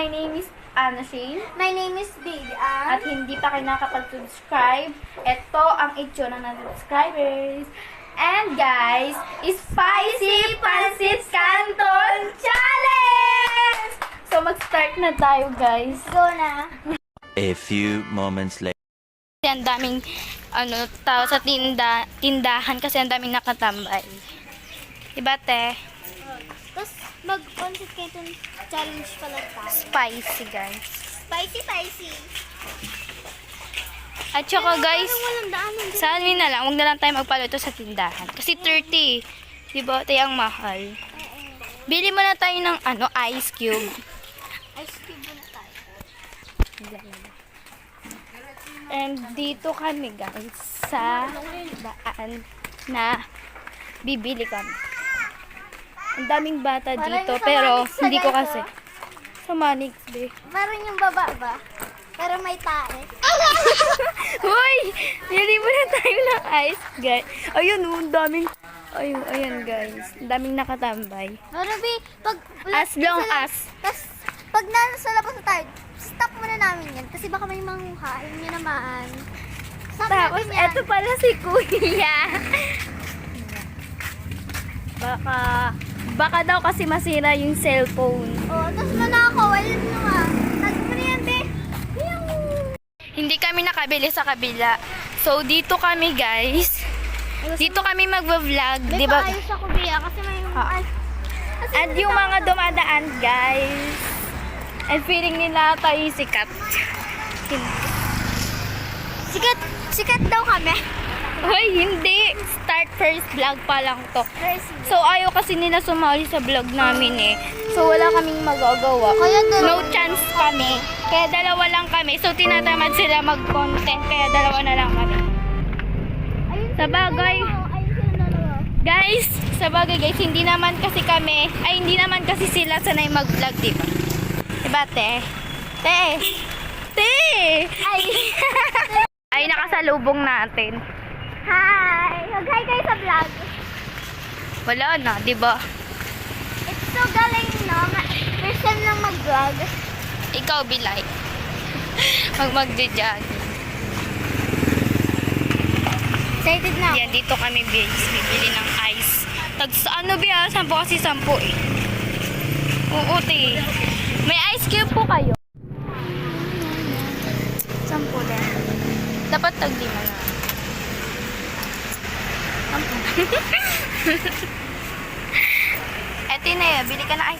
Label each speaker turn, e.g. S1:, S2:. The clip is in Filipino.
S1: my name is Anna Shane.
S2: My name is Baby Ann.
S1: At hindi pa kayo nakapag-subscribe, ito ang itsura ng subscribers. And guys, Spicy Pancit Canton Challenge! So mag-start na tayo guys.
S2: Go na.
S3: A few moments later.
S1: Ang daming tao sa tindahan kasi ang daming nakatambay. Diba te?
S2: Tapos mag-pancit canton challenge pala tayo.
S1: Spicy guys.
S2: Spicy.
S1: At saka guys,
S2: Parang walang daanan din.
S1: sa amin na lang, huwag na lang tayo magpaluto sa tindahan. Kasi 30. Diba? Tayo ang mahal. Bili mo na tayo ng ice cube.
S2: Ice cube na tayo.
S1: And dito kami guys sa daan na bibili kami. Ang daming bata
S2: Parang
S1: dito
S2: yung sa
S1: pero
S2: Manix na
S1: hindi ko
S2: guys,
S1: kasi.
S2: oh.
S1: Sa Manix be.
S2: Parang yung baba ba? Pero may tae.
S1: Hoy! Bili mo na tayo ng ice guys. Ayun ang daming. Ayun guys. Ang daming nakatambay.
S2: Pero pag...
S1: As long as.
S2: Tapos, pag nasa labas na tayo, stop muna namin yan. Kasi baka may manghuha. Alam niyo naman. Stop
S1: Tapos
S2: natin yan.
S1: eto pala si Kuya. Baka daw kasi masira yung cellphone.
S2: Oh, tapos manakaw. Ayun nyo nga. Tapos mo na yan, be.
S1: Hindi kami nakabili sa kabila. So dito kami guys. Dito kami magvo-vlog,
S2: May
S1: di ba?
S2: paayos ako, Bea. Kasi may...
S1: Ah.
S2: Kasi
S1: At yung mga dumadaan guys. And feeling nila tayo sikat.
S2: Sikat daw kami.
S1: Hoy, hindi. Start first vlog pa lang to.
S2: Crazy.
S1: So ayaw kasi nila sumali sa vlog namin eh. So wala kaming magagawa.
S2: Kaya
S1: No chance kami. Kaya dalawa lang kami. So tinatamad sila mag-content. Kaya dalawa na lang kami. Sa bagay,
S2: Ayun sila dalawa.
S1: guys, sa bagay guys, hindi naman kasi sila sanay mag-vlog, diba? Diba, te? Te! Ay, nakasalubong natin.
S2: Hi! Mag-hi kayo sa vlog.
S1: Wala na, diba?
S2: It's so galing, no? First time lang mag-vlog.
S1: Ikaw, Bilay. Mag-jog.
S2: Excited na.
S1: Yan, dito kami bibili ng ice. Ano ba? 10 kasi 10 eh. Oo, te. May ice cube po kayo. 10 din. Dapat tag-5 na. 10. Eto na yun, bili ka na ice.